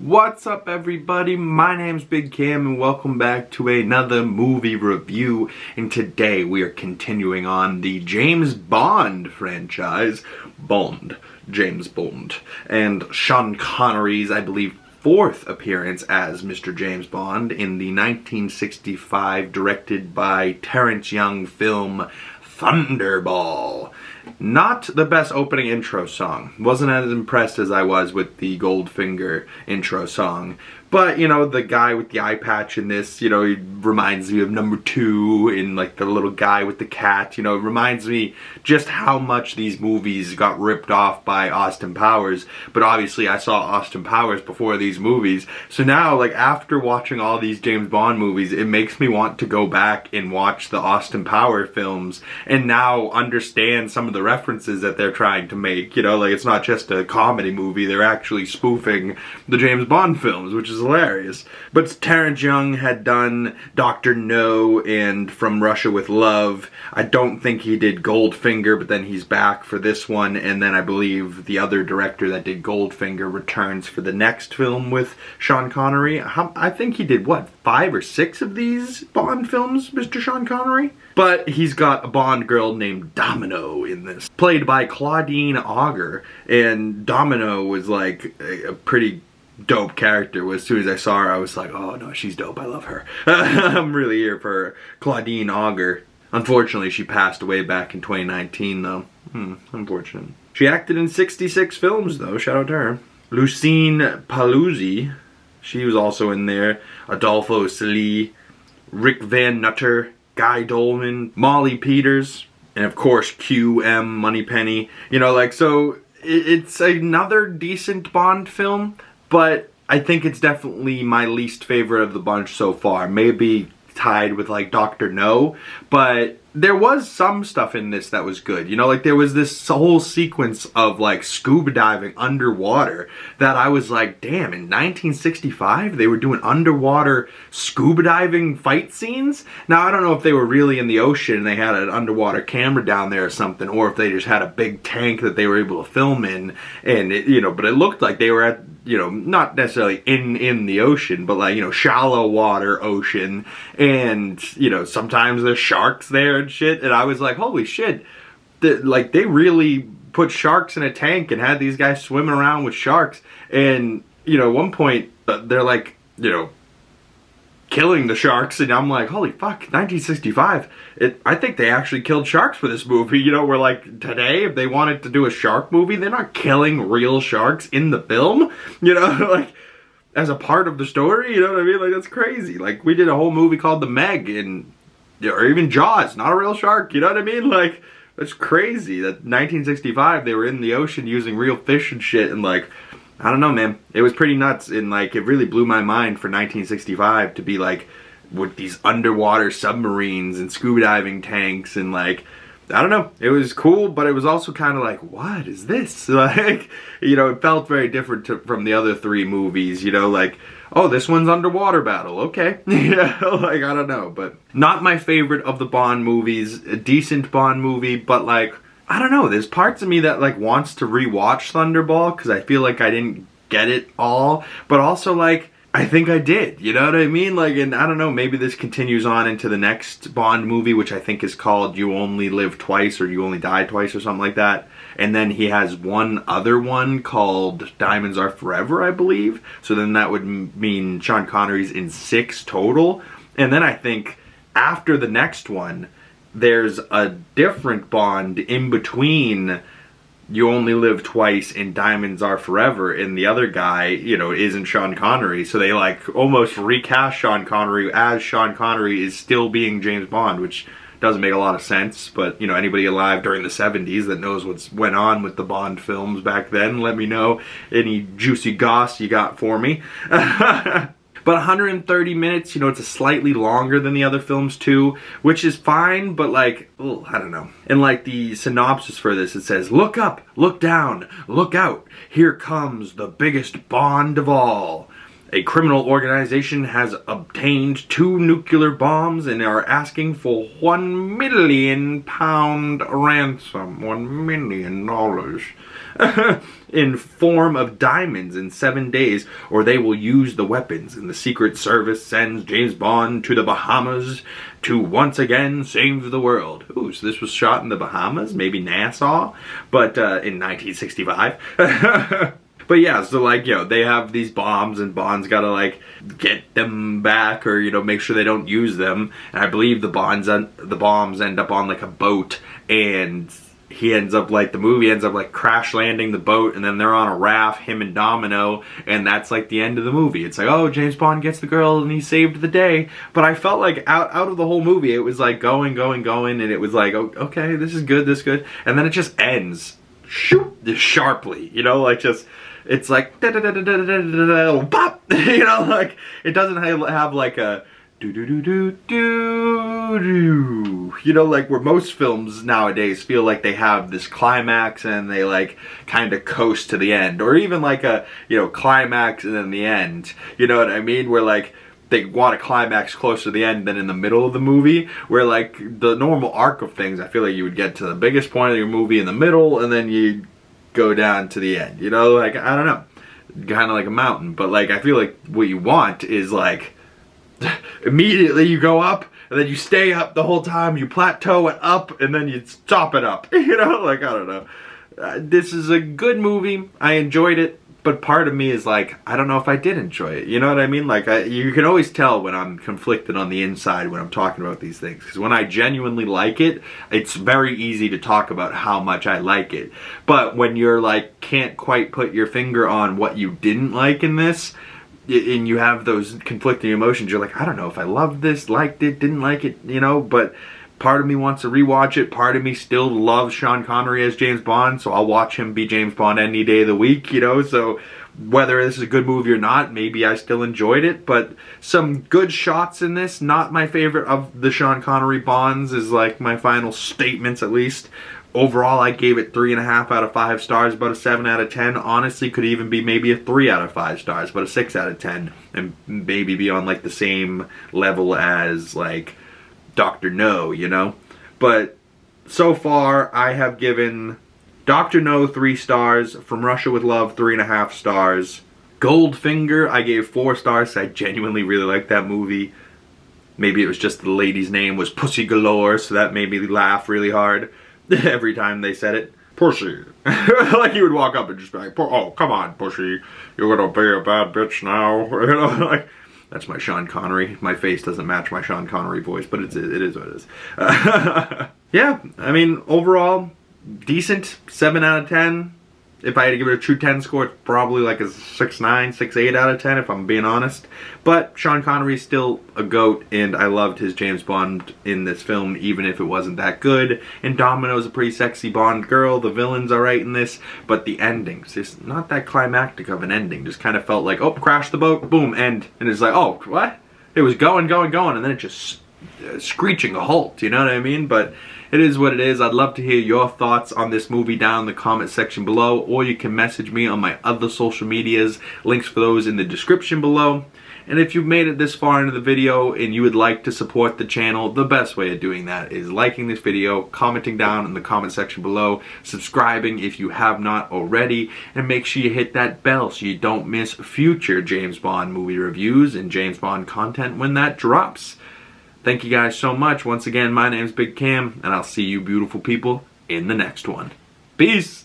What's up, everybody? My name's Big Cam and welcome back to another movie review. And today we are continuing on the James Bond franchise. James Bond. And Sean Connery's, I believe, fourth appearance as Mr. James Bond in the 1965 directed by Terrence Young film Thunderball. Not the best opening intro song. Wasn't as impressed as I was with the Goldfinger intro song. But, you know, the guy with the eye patch in this, you know, he reminds me of number 2 in, like, the little guy with the cat. You know, it reminds me just how much these movies got ripped off by Austin Powers. But obviously I saw Austin Powers before these movies. So now, like, after watching all these James Bond movies, it makes me want to go back and watch the Austin Powers films and now understand some of the references that they're trying to make. You know, like, it's not just a comedy movie. They're actually spoofing the James Bond films, which is hilarious. But Terrence Young had done Dr. No and From Russia with Love. I don't think he did Goldfinger, but then he's back for this one, and then I believe the other director that did Goldfinger returns for the next film with Sean Connery. I think he did, what, 5 or 6 of these Bond films, Mr. Sean Connery? But he's got a Bond girl named Domino in this, played by Claudine Auger, and Domino was like a pretty dope character. As soon as I saw her, I was like, oh no, she's dope, I love her. I'm really here for Claudine Auger. Unfortunately, she passed away back in 2019 though. Unfortunate. She acted in 66 films though, shout out to her. Lucine Paluzzi, she was also in there. Adolfo Celi, Rick Van Nutter, Guy Dolman, Molly Peters, and of course QM Moneypenny. You know, like, so it's another decent Bond film, but I think it's definitely my least favorite of the bunch so far. Maybe tied with like Dr. No, but there was some stuff in this that was good. You know, like there was this whole sequence of like scuba diving underwater that I was like, damn, in 1965 they were doing underwater scuba diving fight scenes? Now I don't know if they were really in the ocean and they had an underwater camera down there or something, or if they just had a big tank that they were able to film in, and it, you know, but it looked like they were at, you know, not necessarily in the ocean, but like, you know, shallow water ocean, and, you know, sometimes there's sharks there and shit, and I was like, holy shit, like, they really put sharks in a tank and had these guys swimming around with sharks, and, you know, at one point, they're like, you know, killing the sharks, and I'm like, holy fuck, 1965, I think they actually killed sharks for this movie. You know, we're like, today, if they wanted to do a shark movie, they're not killing real sharks in the film, you know, like, as a part of the story, you know what I mean? Like, that's crazy. Like, we did a whole movie called The Meg, and, or even Jaws, not a real shark, you know what I mean? Like, that's crazy that 1965, they were in the ocean using real fish and shit, and like, I don't know, man. It was pretty nuts, and like, it really blew my mind for 1965 to be like, with these underwater submarines and scuba diving tanks, and like, I don't know. It was cool, but it was also kind of like, what is this? Like, you know, it felt very different from the other 3 movies, you know, like, oh, this one's underwater battle, okay. Yeah, like, I don't know, but not my favorite of the Bond movies. A decent Bond movie, but like, I don't know, there's parts of me that like wants to rewatch Thunderball because I feel like I didn't get it all, but also like, I think I did, you know what I mean? Like, and I don't know, maybe this continues on into the next Bond movie, which I think is called You Only Live Twice, or You Only Die Twice, or something like that. And then he has one other one called Diamonds Are Forever, I believe. So then that would mean Sean Connery's in 6 total. And then I think after the next one, there's a different Bond in between You Only Live Twice and Diamonds Are Forever, and the other guy, you know, isn't Sean Connery. So they like almost recast Sean Connery as Sean Connery is still being James Bond, which doesn't make a lot of sense. But, you know, anybody alive during the 70s that knows what's went on with the Bond films back then, let me know any juicy goss you got for me. But 130 minutes, you know, it's a slightly longer than the other films too, which is fine, but like, ugh, I don't know. And like the synopsis for this, it says, look up, look down, look out, here comes the biggest Bond of all. A criminal organization has obtained 2 nuclear bombs and are asking for £1 million ransom. $1 million. In form of diamonds in 7 days, or they will use the weapons. And the Secret Service sends James Bond to the Bahamas to once again save the world. Ooh, so this was shot in the Bahamas, maybe Nassau, but in 1965. But yeah, so like, you know, they have these bombs and Bond's gotta like get them back, or, you know, make sure they don't use them. And I believe the bombs end up on like a boat, and he ends up like, the movie ends up like crash landing the boat, and then they're on a raft, him and Domino, and that's like the end of the movie. It's like, oh, James Bond gets the girl and he saved the day. But I felt like out of the whole movie, it was like going, and it was like, oh, okay, this is good, and then it just ends, shoot, sharply, you know, like just, it's like, pop, you know, like, it doesn't have like a do-do-do-do-do-do. You know, like where most films nowadays feel like they have this climax and they like kind of coast to the end. Or even like a, you know, climax and then the end. You know what I mean? Where like they want a climax closer to the end than in the middle of the movie. Where like the normal arc of things, I feel like you would get to the biggest point of your movie in the middle and then you go down to the end. You know, like, I don't know. Kind of like a mountain. But like, I feel like what you want is like, immediately you go up, and then you stay up the whole time, you plateau it up, and then you stop it up. You know, like, I don't know. This is a good movie. I enjoyed it, but part of me is like, I don't know if I did enjoy it. You know what I mean? Like, you can always tell when I'm conflicted on the inside when I'm talking about these things. Because when I genuinely like it, it's very easy to talk about how much I like it. But when you're like, can't quite put your finger on what you didn't like in this, and you have those conflicting emotions, you're like, I don't know if I loved this, liked it, didn't like it, you know, but part of me wants to rewatch it, part of me still loves Sean Connery as James Bond, so I'll watch him be James Bond any day of the week, you know, so whether this is a good movie or not, maybe I still enjoyed it, but some good shots in this. Not my favorite of the Sean Connery Bonds, is like my final statements at least. Overall, I gave it 3.5 out of 5 stars, about a 7 out of 10. Honestly, could even be maybe a 3 out of 5 stars, but a 6 out of 10. And maybe be on like the same level as like Dr. No, you know? But so far, I have given Dr. No 3 stars, From Russia with Love 3.5 stars. Goldfinger, I gave 4 stars. I genuinely really liked that movie. Maybe it was just the lady's name was Pussy Galore, so that made me laugh really hard. Every time they said it. Pussy. Like you would walk up and just be like, oh, come on, Pussy. You're gonna be a bad bitch now. You know, like, that's my Sean Connery. My face doesn't match my Sean Connery voice, but it is what it is. Yeah, I mean, overall, decent. 7 out of 10. If I had to give it a true 10 score, it's probably like a 6.9, 6.8 out of 10, if I'm being honest. But Sean Connery is still a GOAT, and I loved his James Bond in this film, even if it wasn't that good. And Domino's a pretty sexy Bond girl. The villain's alright in this, but the ending's just not that climactic of an ending. Just kind of felt like, oh, crash the boat, boom, end. And it's like, oh, what? It was going, and then it just screeching a halt, you know what I mean? But it is what it is. I'd love to hear your thoughts on this movie down in the comment section below, or you can message me on my other social medias. Links for those in the description below. And if you've made it this far into the video and you would like to support the channel, the best way of doing that is liking this video, commenting down in the comment section below, subscribing if you have not already, and make sure you hit that bell so you don't miss future James Bond movie reviews and James Bond content when that drops. Thank you guys so much. Once again, my name's Big Cam, and I'll see you beautiful people in the next one. Peace!